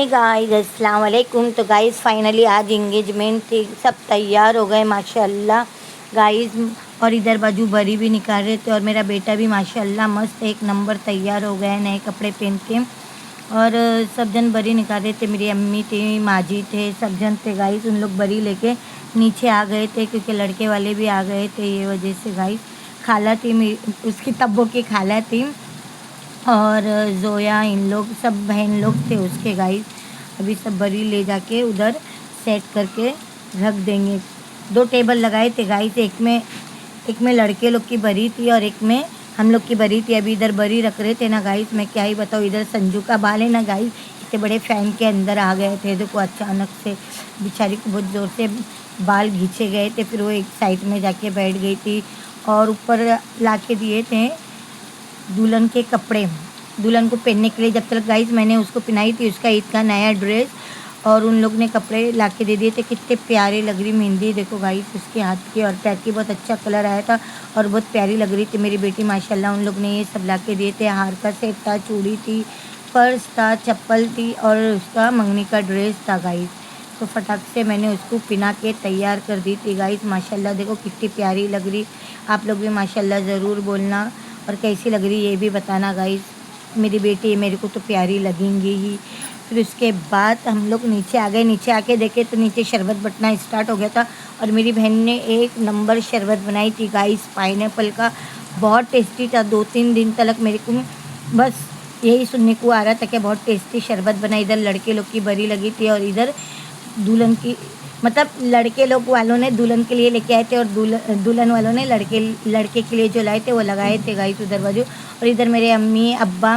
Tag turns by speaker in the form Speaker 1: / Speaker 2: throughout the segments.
Speaker 1: Guys अस्सलाम वालेकुम। तो गाइस फाइनली आज इंगेजमेंट थी, सब तैयार हो गए माशाल्लाह गाइस। और इधर बाजू बरी भी निकाल रहे थे और मेरा बेटा भी माशाल्लाह मस्त एक नंबर तैयार हो गया नए कपड़े पहन के। और सब जन बरी निकाल रहे थे, मेरी अम्मी थी, माजी थे, सब जन थे गाइस। उन लोग बरी लेके नीचे आ गए थे क्योंकि लड़के वाले भी आ गए थे, ये वजह से गाइस। खाला थी मेरी, उसकी तब्बों की खाला थी और जोया, इन लोग सब बहन लोग थे उसके गाइस। अभी सब बरी ले जाके उधर सेट करके रख देंगे। 2 टेबल लगाए थे गाइस, एक में लड़के लोग की बरी थी और एक में हम लोग की बरी थी। अभी इधर बरी रख रहे थे ना गाइस, मैं क्या ही बताऊँ। इधर संजू का बाल है ना गाइस, इतने बड़े फैन के अंदर आ गए थे। देखो अचानक से बेचारी को बहुत ज़ोर से बाल खींचे गए थे, फिर वो एक साइड में जाके बैठ गई थी। और ऊपर ला के दिए थे दुल्हन के कपड़े दुल्हन को पहनने के लिए। जब तक गाइस मैंने उसको पहनाई थी उसका ईद का नया ड्रेस, और उन लोग ने कपड़े ला के दे दिए थे। कितने प्यारे लग रही मेहंदी, देखो गाइस उसके हाथ की और पैर की बहुत अच्छा कलर आया था और बहुत प्यारी लग रही थी मेरी बेटी माशाल्लाह। उन लोग ने ये सब ला के दिए थे। हार का सेट था, चूड़ी थी, पर्स था, चप्पल थी और उसका मंगनी का ड्रेस था गाइस। तो फटाक से मैंने उसको पिना के तैयार कर दी थी गाइस माशाल्लाह। देखो कितनी प्यारी लग रही। आप लोग भी माशाल्लाह ज़रूर बोलना और कैसी लग रही ये भी बताना गाइस। मेरी बेटी मेरे को तो प्यारी लगेंगी ही। फिर उसके बाद हम लोग नीचे आ गए। नीचे आके देखे तो नीचे शरबत बटना स्टार्ट हो गया था और मेरी बहन ने एक नंबर शरबत बनाई थी गाइस, पाइनएप्पल का। बहुत टेस्टी था। 2-3 दिन तक मेरे को बस यही सुनने को आ रहा था कि बहुत टेस्टी शरबत बना। इधर लड़के लोग की बरी लगी थी और इधर दुल्हन की, मतलब लड़के लोग वालों ने दुल्हन के लिए लेके आए थे और दुल्हन वालों ने लड़के के लिए जो लाए थे वो लगाए थे गाइस उधर बाजू। और इधर मेरे अम्मी अब्बा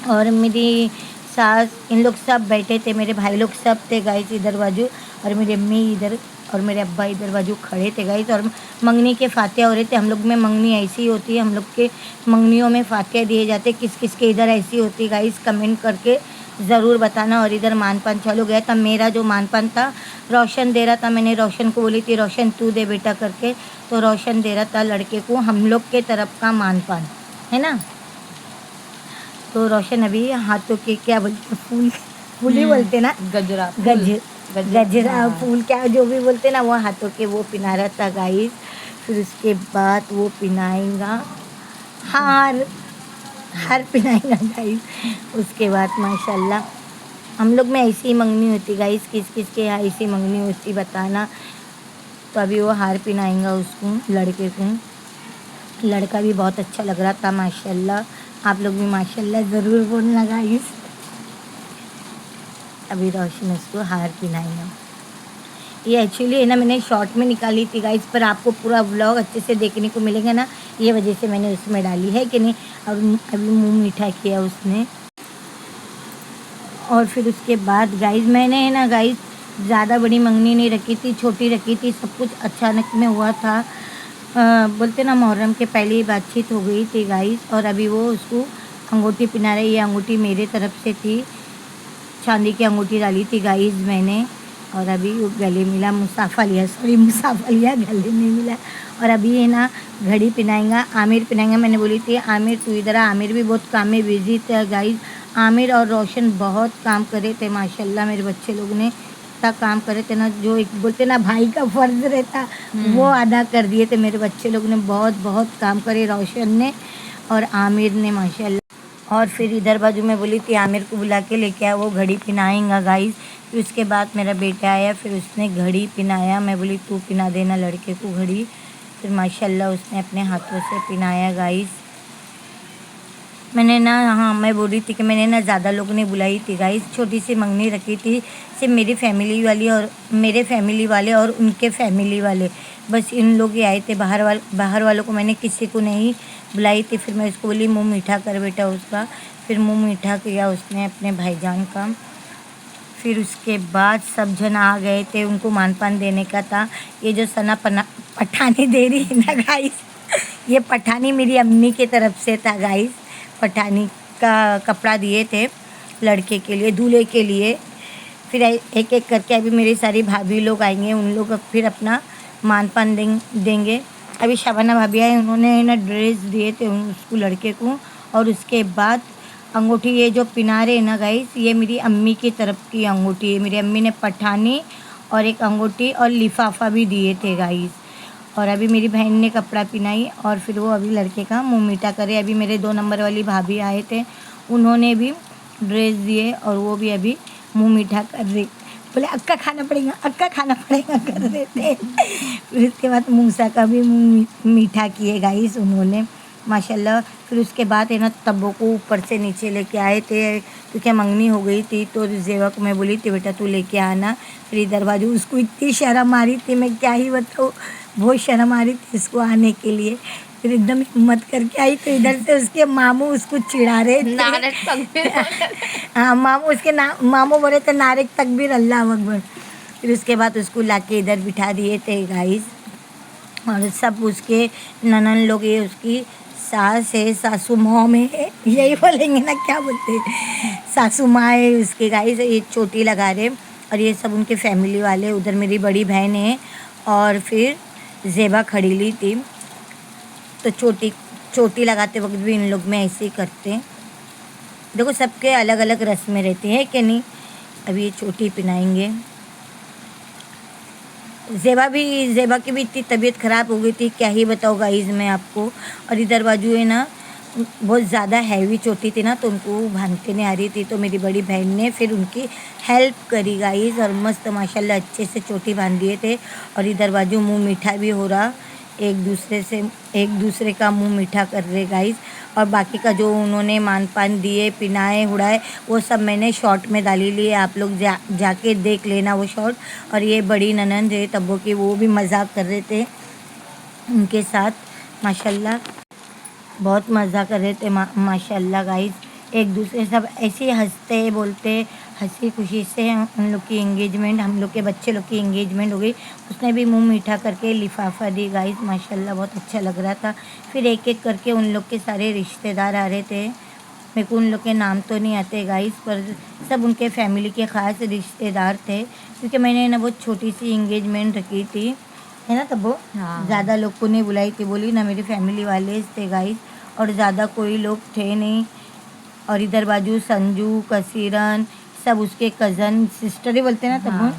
Speaker 1: और मेरी सास, इन लोग सब बैठे थे, मेरे भाई लोग सब थे गाइस इधर बाजू। और मेरी अम्मी इधर और मेरे अब्बा इधर बाजू खड़े थे गाइस। और मंगनी के फातिहा हो रहे थे। हम लोग में मंगनी ऐसी होती है, हम लोग के मंगनियों में फातिहा दिए जाते। किस किस के इधर ऐसी होती है गाइस कमेंट करके ज़रूर बताना। और इधर मानपान चालू गया था। मेरा जो मानपान था रोशन दे रहा था, मैंने रोशन को बोली थी रोशन तू दे बेटा करके, तो रोशन दे रहा था लड़के को हम लोग के तरफ का मानपान, है ना। तो रोशन अभी हाथों के क्या बोलते, फूल ही बोलते ना,
Speaker 2: गजरा
Speaker 1: गजरा फूल क्या जो भी बोलते ना, वो हाथों के वो पिना रहा था गाइस। फिर उसके बाद वो पिनाएगा हार हार पिनाएगा गाइस। उसके बाद माशाल्लाह हम लोग में ऐसी मंगनी होती गाइस, किस किस के यहाँ ऐसी मंगनी होती बताना। तो अभी वो हार पिनाएगा उसको, लड़के को। लड़का भी बहुत अच्छा लग रहा था माशाल्लाह। आप लोग भी माशाल्लाह ज़रूर बोलना गाइस। अभी रोशन उसको हार पिनाएगा। ये एक्चुअली है ना, मैंने शॉर्ट में निकाली थी गाइस, पर आपको पूरा व्लॉग अच्छे से देखने को मिलेगा ना, ये वजह से मैंने उसमें डाली है कि नहीं। और अभी मुंह मीठा किया उसने। और फिर उसके बाद गाइस मैंने है ना गाइस ज़्यादा बड़ी मंगनी नहीं रखी थी, छोटी रखी थी। सब कुछ अचानक में हुआ था। बोलते ना मुहर्रम के पहले ही बातचीत हो गई थी गाइस। और अभी वो उसको अंगूठी पहना रही। ये अंगूठी मेरे तरफ से थी, चांदी की अंगूठी डाली थी गाइस मैंने। और अभी वो गले मिला, मुसाफा लिया, गले में मिला। और अभी है ना घड़ी पहनाएंगा, आमिर पहनाएंगा। मैंने बोली थी आमिर तू इधर आ। आमिर भी बहुत काम में बिजी था गाइस। आमिर और रोशन बहुत काम करे थे माशाल्लाह। मेरे बच्चे लोग ने इतना काम करे थे ना, जो एक बोलते ना भाई का फ़र्ज़ रहता वो अदा कर दिए थे मेरे बच्चे लोग ने। बहुत बहुत काम करे रोशन ने और आमिर ने माशाल्लाह। और फिर इधर बाजू में बोली थी आमिर को बुला के लेके आया, वो घड़ी पिनाएंगा गाइस। फिर उसके बाद मेरा बेटा आया, फिर उसने घड़ी पिनाया। मैं बोली तू पिना देना लड़के को घड़ी। फिर माशाल्लाह उसने अपने हाथों से पिनाया गाइस। मैंने ना, हाँ मैं बोल रही थी कि मैंने ना ज़्यादा लोग ने बुलाई थी गाइस, छोटी सी मंगनी रखी थी, सिर्फ मेरी फैमिली वाली और मेरे फैमिली वाले और उनके फैमिली वाले, बस इन लोग ही आए थे। बाहर वालों को मैंने किसी को नहीं बुलाई थी। फिर मैं उसको बोली मुंह मीठा कर बेटा उसका। फिर मुंह मीठा किया उसने अपने भाईजान का। फिर उसके बाद सब जन आ गए थे, उनको मानपान देने का था। ये जो सना पठानी दे रही है ना गाइस, ये पठानी मेरी अम्मी की तरफ से था गाइस। पठानी का कपड़ा दिए थे लड़के के लिए, दूल्हे के लिए। फिर एक एक करके अभी मेरी सारी भाभी लोग आएंगे, उन लोग फिर अपना मानपान देंगे। अभी शबाना भाभी आए, उन्होंने ना ड्रेस दिए थे उसको लड़के को। और उसके बाद अंगूठी ये जो पिना रहे हैं ना गाइस, ये मेरी अम्मी की तरफ की अंगूठी है। मेरी अम्मी ने पठानी और एक अंगूठी और लिफाफा भी दिए थे गाइस। और अभी मेरी बहन ने कपड़ा पिनाई और फिर वो अभी लड़के का मुंह मीठा करे। अभी मेरे 2 नंबर वाली भाभी आए थे, उन्होंने भी ड्रेस दिए और वो भी अभी मुंह मीठा कर रही। बोले अक्का खाना पड़ेगा, अक्का खाना पड़ेगा कर रहे थे। फिर उसके बाद मूसा का भी मुंह मीठा किए गाइस उन्होंने माशाल्लाह। फिर उसके बाद है ना तब्बों को ऊपर से नीचे लेके आए थे, क्योंकि मंगनी हो गई थी। तो जेवा को मैं बोली थी बेटा तू लेके आना। फिर इधर बाजू उसको इतनी शर्म आ रही थी, मैं क्या ही बताऊँ, बहुत शर्म आ रही थी इसको आने के लिए। फिर एकदम हिम्मत करके आई तो इधर से उसके मामू उसको चिढ़ा रहे थे। हाँ मामू उसके मामू बोले थे नारेक तकबीर अल्लाह अकबर। फिर उसके बाद उसको लाके इधर बिठा दिए थे गाइस। और सब उसके ननन लोग, ये उसकी सास है, सासू माँ में है, यही बोलेंगे ना, क्या बोलते हैं, सासू माँ है उसके गाइस। ये चोटी लगा रहे और ये सब उनके फैमिली वाले। उधर मेरी बड़ी बहन है और फिर जेबा खड़ी ली थी। तो चोटी लगाते वक्त भी इन लोग में ऐसे ही करते हैं। देखो सबके अलग अलग रस्में रहती हैं कि नहीं। अभी ये चोटी पिनाएंगे। जेबा की भी इतनी तबीयत ख़राब हो गई थी, क्या ही बताओ गाइस मैं आपको। और इधर बाजू है ना बहुत ज़्यादा हैवी चोटी थी ना, तो उनको बांधते नहीं आ रही थी। तो मेरी बड़ी बहन ने फिर उनकी हेल्प करी गाइस और मस्त माशाल्लाह अच्छे से चोटी बांध दिए थे। और इधर बाजू मुंह मीठा भी हो रहा, एक दूसरे का मुंह मीठा कर रहे गाइस। और बाकी का जो उन्होंने मान पान दिए, पिनाए उड़ाए, वो सब मैंने शॉर्ट में डाली लिए। आप लोग जाके देख लेना वो शॉर्ट। और ये बड़ी ननंद है तब्बो की, वो भी मजाक कर रहे थे उनके साथ माशाल्लाह, बहुत मज़ा कर रहे थे माशाल्लाह गाइस। एक दूसरे सब ऐसे ही हंसते बोलते हंसी खुशी से उन लोग की एंगेजमेंट, हम लोग के बच्चे लोग की एंगेजमेंट हो गई। उसने भी मुंह मीठा करके लिफाफा दी गाइस माशाल्लाह, बहुत अच्छा लग रहा था। फिर एक एक करके उन लोग के सारे रिश्तेदार आ रहे थे। मेरे को उन लोग के नाम तो नहीं आते गाइस, पर सब उनके फैमिली के ख़ास रिश्तेदार थे। क्योंकि मैंने ना बहुत छोटी सी इंगेजमेंट रखी थी, है ना तब वो ज़्यादा लोग को नहीं बुलाई थी, बोली ना मेरी फैमिली वाले थे गाइस, और ज़्यादा कोई लोग थे नहीं। और इधर बाजू संजू, कसीरन, सब उसके कज़न सिस्टर ही बोलते हैं ना तब वो,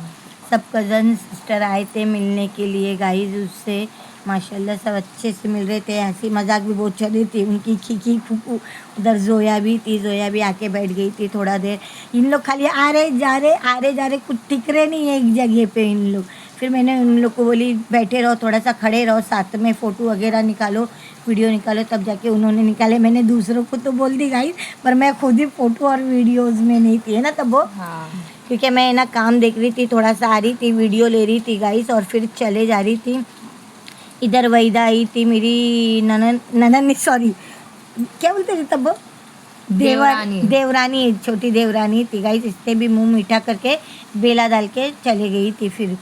Speaker 1: सब कज़न सिस्टर आए थे मिलने के लिए गाइस उससे माशाल्लाह। सब अच्छे से मिल रहे थे, हंसी मजाक भी बहुत चल रही थी उनकी, खीखी फूफू। उधर जोया भी थी, जोया भी आके बैठ गई थी थोड़ा देर। इन लोग खाली आ रहे जा रहे कुछ टिक रहे नहीं है एक जगह पे इन लोग। फिर मैंने उन लोग को बोली बैठे रहो, थोड़ा सा खड़े रहो, साथ में फ़ोटो वगैरह निकालो, वीडियो निकालो। तब जाके उन्होंने निकाले। मैंने दूसरों को तो बोल दी गाइस, पर मैं खुद ही फ़ोटो और वीडियोज़ में नहीं थी, है ना तब वो। क्योंकि मैं ना काम देख रही थी, थोड़ा सा आ रही थी, वीडियो ले रही थी गाइस और फिर चले जा रही थी। इधर वहीदा आई थी मेरी ननन सॉरी क्या बोलते थे तब वो, देवरानी छोटी देवरानी थी गाइस। इससे भी मुंह मीठा करके बेला डाल के चले गई थी। फिर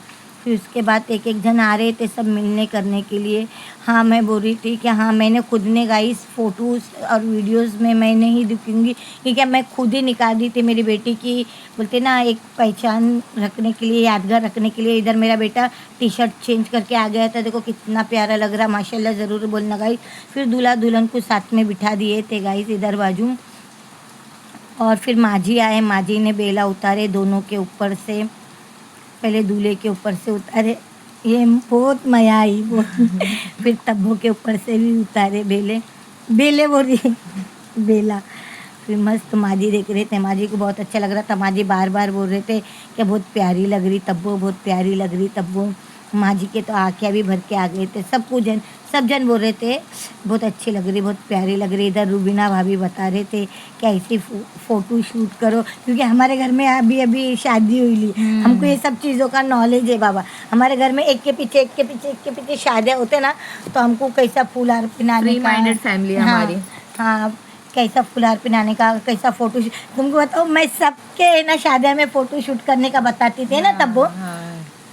Speaker 1: उसके बाद एक एक जन आ रहे थे सब मिलने करने के लिए। हाँ मैं बोल रही थी कि हाँ मैंने खुद ने गाइस फ़ोटोज़ और वीडियोस में मैं नहीं दिखूँगी, क्योंकि मैं खुद ही निकाल दी थी मेरी बेटी की, बोलते ना एक पहचान रखने के लिए, यादगार रखने के लिए। इधर मेरा बेटा टी शर्ट चेंज करके आ गया था, देखो कितना प्यारा लग रहा माशाल्लाह, ज़रूर बोलना गाइस। फिर दूल्हा दुल्हन को साथ में बिठा दिए थे गाइस इधर बाजू। और फिर माझी आए, माझी ने बेला उतारे दोनों के ऊपर से, पहले दूल्हे के ऊपर से उतारे, ये बहुत मजा आई बहुत। फिर तब्बों के ऊपर से भी उतारे बेले बोल रही बेला। फिर मस्त माजी देख रहे थे, माजी को बहुत अच्छा लग रहा था। माजी बार बार बोल रहे थे कि बहुत प्यारी लग रही तब्बो, बहुत प्यारी लग रही तब्बो। माजी के तो आँखें भी भर के आ गए थे। सब जन बोल रहे थे बहुत अच्छी लग रही, बहुत प्यारी लग रही। इधर रूबीना भाभी बता रहे थे कि ऐसी फ़ोटो शूट करो, क्योंकि हमारे घर में अभी शादी हुई ली, हमको ये सब चीज़ों का नॉलेज है बाबा। हमारे घर में एक के पीछे शादियाँ होते ना, तो हमको कैसा फूल हार पिनाने का,
Speaker 2: माइंडेड फैमिली हमारी।
Speaker 1: हाँ कैसा फूल हार पिनाने का, कैसा फ़ोटो शूट, तुमको बताओ मैं सबके ना शादिया में फ़ोटो शूट करने का बताती थी ना तब वो।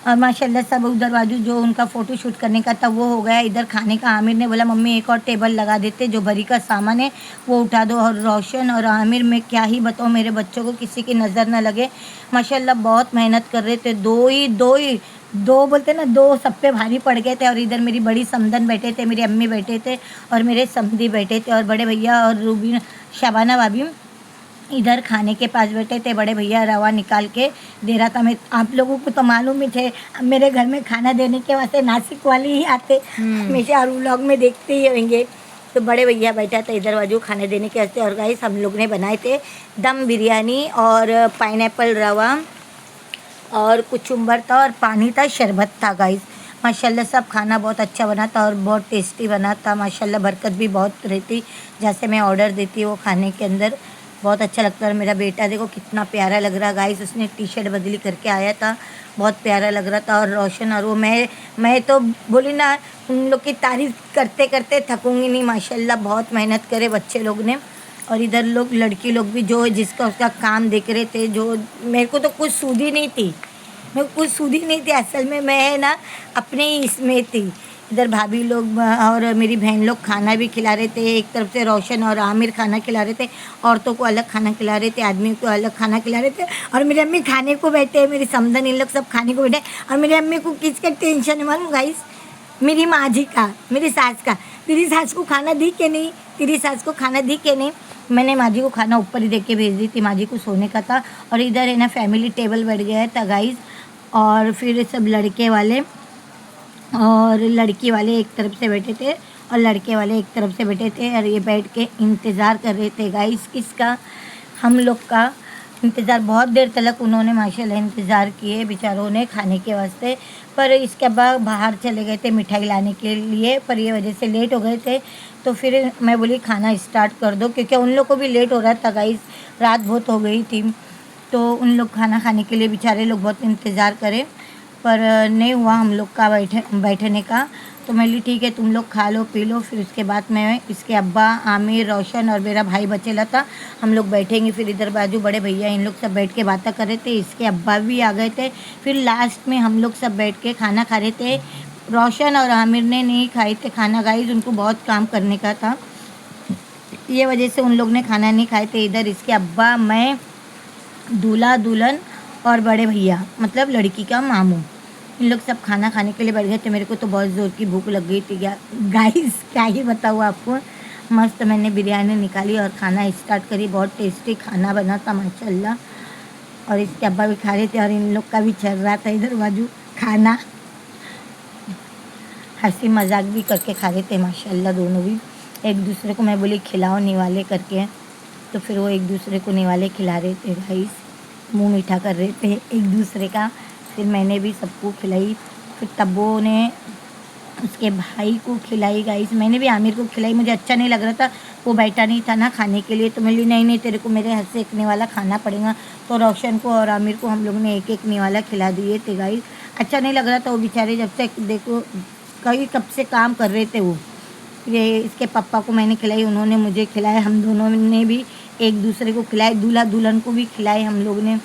Speaker 1: और माशाल्लाह सब उधर बाजू जो उनका फ़ोटो शूट करने का था वो हो गया। इधर खाने का आमिर ने बोला मम्मी एक और टेबल लगा देते, जो भरी का सामान है वो उठा दो। और रोशन और आमिर में क्या ही बताओ, मेरे बच्चों को किसी की नज़र ना लगे माशाल्लाह, बहुत मेहनत कर रहे थे। दो बोलते ना, दो सब पे भारी पड़ गए थे। और इधर मेरी बड़ी समदन बैठे थे, मेरी अम्मी बैठे थे और मेरे समधी बैठे थे, और बड़े भैया और रूबी शाबाना भाभी इधर खाने के पास बैठे थे, बड़े भैया रवा निकाल के दे रहा था। मैं आप लोगों को तो मालूम ही थे, मेरे घर में खाना देने के वास्ते नासिक वाले ही आते हमेशा, और व्लॉग में देखते ही होंगे। तो बड़े भैया बैठा था इधर बाजू खाने देने के वास्ते। और गाइस हम लोग ने बनाए थे दम बिरयानी और पाइनएप्पल रवा और कुचुम्बर था और पानी था, शरबत था गाइस। माशाल्लाह सब खाना बहुत अच्छा बना था और बहुत टेस्टी बना था माशाल्लाह। बरकत भी बहुत रहती, जैसे मैं ऑर्डर देती वो खाने के अंदर बहुत अच्छा लगता है। मेरा बेटा देखो कितना प्यारा लग रहा गाइस, उसने टी शर्ट बदली करके आया था, बहुत प्यारा लग रहा था। और रोशन और वो मैं तो बोली ना, उन लोग की तारीफ़ करते करते थकूंगी नहीं माशाल्लाह, बहुत मेहनत करे बच्चे लोग ने। और इधर लोग लड़की लोग भी जो जिसका उसका काम देख रहे थे, जो मेरे को तो कुछ सूझ ही नहीं थी, मैं कुछ सूझी नहीं थी असल में, मैं ना अपने ही इसमें थी। इधर भाभी लोग और मेरी बहन लोग खाना भी खिला रहे थे, एक तरफ से रोशन और आमिर खाना खिला रहे थे, औरतों को अलग खाना खिला रहे थे, आदमियों को अलग खाना खिला रहे थे। और मेरी अम्मी खाने को बैठे, मेरी समधन इन लोग सब खाने को बैठे। और मेरी अम्मी को किसका टेंशन है मालूम गाइस? मेरी माँ जी का, मेरी सास का। तेरी सास को खाना दी कि नहीं, तेरी सास को खाना दी कि नहीं। मैंने माँ जी को खाना ऊपर ही दे के भेज दी थी, माँ जी को सोने का था। और इधर है ना फैमिली टेबल बैठ गया था गाइस। और फिर सब लड़के वाले और लड़की वाले एक तरफ से बैठे थे और लड़के वाले एक तरफ से बैठे थे। और ये बैठ के इंतज़ार कर रहे थे गाइस, किसका? हम लोग का इंतज़ार। बहुत देर तक उन्होंने माशाल्लाह इंतज़ार किए बेचारों ने खाने के वास्ते। पर इसके बाद बाहर चले गए थे मिठाई लाने के लिए, पर ये वजह से लेट हो गए थे। तो फिर मैं बोली खाना स्टार्ट कर दो, क्योंकि उन लोग को भी लेट हो रहा था गाइस, रात बहुत हो गई थी। तो उन लोग खाना खाने के लिए बेचारे लोग बहुत इंतज़ार करे, पर नहीं हुआ हम लोग का बैठने का। तो मैं बोली ठीक है तुम लोग खा लो पी लो, फिर उसके बाद मैं इसके अब्बा आमिर रोशन और मेरा भाई बचेला था, हम लोग बैठेंगे। फिर इधर बाजू बड़े भैया इन लोग सब बैठ के बातें कर रहे थे, इसके अब्बा भी आ गए थे। फिर लास्ट में हम लोग सब बैठ के खाना खा रहे थे। रोशन और आमिर ने नहीं खाए थे खाना गाइस, उनको बहुत काम करने का था, ये वजह से उन लोग ने खाना नहीं खाए थे। इधर इसके अब्बा, मैं, दूल्हा दुल्हन और बड़े भैया मतलब लड़की का मामू, इन लोग सब खाना खाने के लिए बैठ गए थे। मेरे को तो बहुत ज़ोर की भूख लग गई थी गाइस, क्या ही बताऊँ आपको। मस्त मैंने बिरयानी निकाली और खाना स्टार्ट करी, बहुत टेस्टी खाना बना था माशाल्लाह। और इसके अब्बा भी खा रहे थे और इन लोग का भी चल रहा था इधर बाजू खाना, हंसी मजाक भी करके खा रहे थे माशाल्लाह दोनों भी। एक दूसरे को मैं बोली खिलाओ निवाले करके, तो फिर वो एक दूसरे को निवाले खिला रहे थे गाइस, मुंह मीठा कर रहे थे एक दूसरे का। फिर मैंने भी सबको खिलाई, फिर तब्बो ने उसके भाई को खिलाई गाइस, मैंने भी आमिर को खिलाई। मुझे अच्छा नहीं लग रहा था, वो बैठा नहीं था ना खाने के लिए, तो मैं बोली नहीं तेरे को मेरे हाथ से एक निवाला खाना पड़ेगा। तो रोशन को और आमिर को हम लोग ने एक एक निवाला खिला दिए थे गाइस। अच्छा नहीं लग रहा था, वो बेचारे जब तक देखो कब से काम कर रहे थे वो। ये इसके पापा को मैंने खिलाई, उन्होंने मुझे खिलाए, हम दोनों ने भी एक दूसरे को खिलाए, दूल्हा दुल्हन को भी खिलाए हम लोग ने।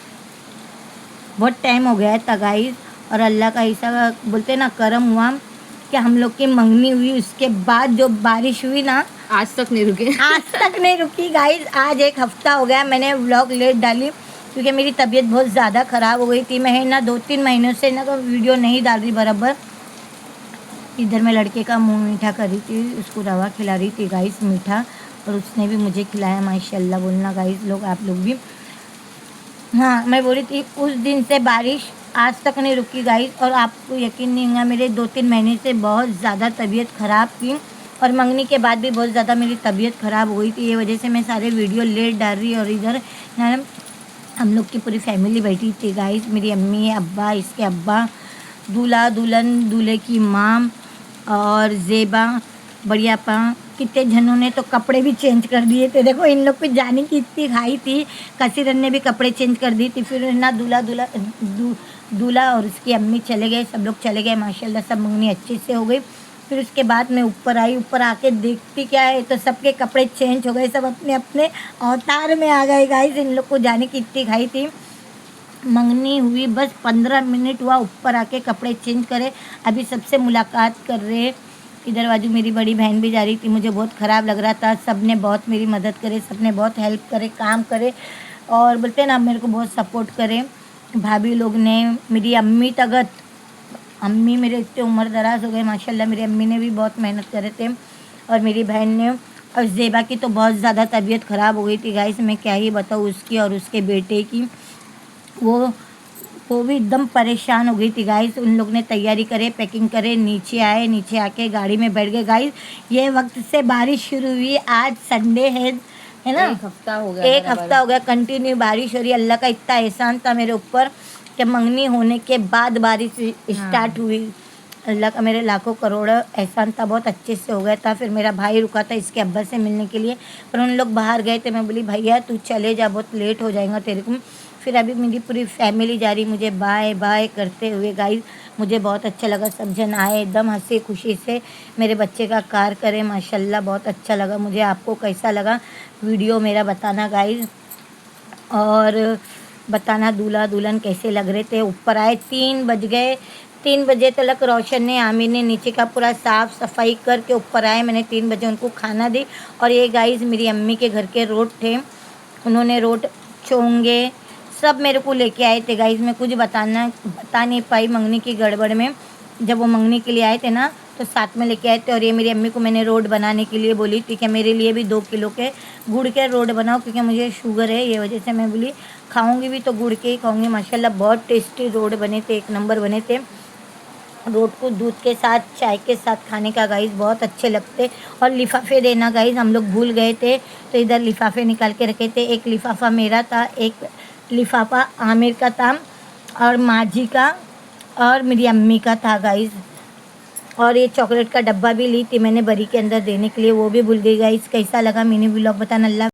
Speaker 1: बहुत टाइम हो गया था गाइस। और अल्लाह का ऐसा बोलते ना करम हुआ कि हम लोग की मंगनी हुई, उसके बाद जो बारिश हुई ना
Speaker 2: आज तक नहीं रुके।
Speaker 1: आज तक नहीं रुकी गाइस। आज एक हफ्ता हो गया मैंने व्लॉग लेट डाली, क्योंकि मेरी तबीयत बहुत ज़्यादा ख़राब हो गई थी। मैं ना 2-3 महीनों से ना वीडियो नहीं डाल रही बराबर। इधर मैं लड़के का मुंह मीठा कर रही थी, उसको रवा खिला रही थी गाइस मीठा, और उसने भी मुझे खिलाया माशाल्लाह। बोलना गाइस लोग, आप लोग भी। हाँ मैं बोली थी उस दिन से बारिश आज तक नहीं रुकी गाइस। और आपको यकीन नहीं होगा, मेरे 2-3 महीने से बहुत ज़्यादा तबीयत ख़राब थी, और मंगनी के बाद भी बहुत ज़्यादा मेरी तबीयत ख़राब हो गई थी, ये वजह से मैं सारे वीडियो लेट डाल रही। और इधर हम लोग की पूरी फैमिली बैठी थी गाइस, मेरी अम्मी अब्बा, इसके अब्बा, दूल्हा दुल्हन, दूल्हे की माँ और ज़ेबा, बढ़िया पा। कितने जनों ने तो कपड़े भी चेंज कर दिए थे, देखो इन लोग को जाने की इतनी खाई थी। कसीरन ने भी कपड़े चेंज कर दी थी। फिर ना दूल्हा और उसकी अम्मी चले गए, सब लोग चले गए माशाल्लाह, सब मंगनी अच्छे से हो गई। फिर उसके बाद मैं ऊपर आई, ऊपर आके देखती क्या है तो सबके कपड़े चेंज हो गए, सब अपने अपने अवतार में आ गए गाइस। इन लोग को जाने की इतनी खाई थी। मंगनी हुई बस 15 मिनट हुआ, ऊपर आके कपड़े चेंज करे, अभी सबसे मुलाकात कर रहे। इधर बाजू मेरी बड़ी बहन भी जा रही थी, मुझे बहुत ख़राब लग रहा था। सब ने बहुत मेरी मदद करे, सब ने बहुत हेल्प करे, काम करे, और बोलते ना मेरे को बहुत सपोर्ट करे। भाभी लोग ने, मेरी अम्मी तगत, अम्मी मेरे इतने उम्र दराज हो गए माशाल्लाह, मेरी अम्मी ने भी बहुत मेहनत करे थे। और मेरी बहन ने और ज़ेबा की तो बहुत ज़्यादा तबीयत ख़राब हो गई थी गाइस, मैं क्या ही बताऊँ उसकी और उसके बेटे की। वो वो भी एकदम परेशान हो गई थी गाइस। उन लोग ने तैयारी करे, पैकिंग करे, नीचे आए, नीचे आके गाड़ी में बैठ गए गाइस। ये वक्त से बारिश शुरू हुई, आज संडे है ना,
Speaker 2: एक हफ्ता हो गया,
Speaker 1: एक हफ्ता हो गया कंटिन्यू बारिश हो रही है। अल्लाह का इतना एहसान था मेरे ऊपर कि मंगनी होने के बाद बारिश स्टार्ट हुई। अल्लाह का मेरे लाखों करोड़ एहसान था, बहुत अच्छे से हो गया था। फिर मेरा भाई रुका था इसके अब्बा से मिलने के लिए, पर उन लोग बाहर गए थे। मैं बोली भैया तू चले जा, बहुत लेट हो जाएगा तेरे को। फिर अभी मेरी पूरी फैमिली जा रही मुझे बाय बाय करते हुए गाइस। मुझे बहुत अच्छा लगा, सब जन आए एकदम हंसी खुशी से मेरे बच्चे का कार करे, माशाल्लाह बहुत अच्छा लगा मुझे। आपको कैसा लगा वीडियो मेरा बताना गाइस, और बताना दूल्हा दुल्हन कैसे लग रहे थे। ऊपर आए 3 बज गए, 3 बजे तक रोशन ने आमिर ने नीचे का पूरा साफ़ सफाई करके ऊपर आए। मैंने 3 बजे उनको खाना दी। और ये गाइस मेरी अम्मी के घर के रोट थे, उन्होंने रोट चोंगे सब मेरे को लेके आए थे गाइस। मैं कुछ बता नहीं पाई मंगनी की गड़बड़ में। जब वो मंगनी के लिए आए थे ना तो साथ में लेके आए थे। और ये मेरी अम्मी को मैंने रोट बनाने के लिए बोली थी कि मेरे लिए भी 2 किलो के गुड़ के रोट बनाओ, क्योंकि मुझे शुगर है, ये वजह से मैं बोली खाऊंगी भी तो गुड़ के ही खाऊंगी। माशाल्लाह बहुत टेस्टी रोट बने थे, एक नंबर बने थे। रोट को दूध के साथ चाय के साथ खाने का गाइस बहुत अच्छे लगते। और लिफाफे देना गाइस हम लोग भूल गए थे, तो इधर लिफाफे निकाल के रखे थे। एक लिफाफा मेरा था, एक लिफाफा आमिर का था, और माजी का और मेरी अम्मी का था गाइस। और ये चॉकलेट का डब्बा भी ली थी मैंने बरी के अंदर देने के लिए, वो भी भूल गई गाइस। कैसा लगा मिनी व्लॉग बताना। अल्लाह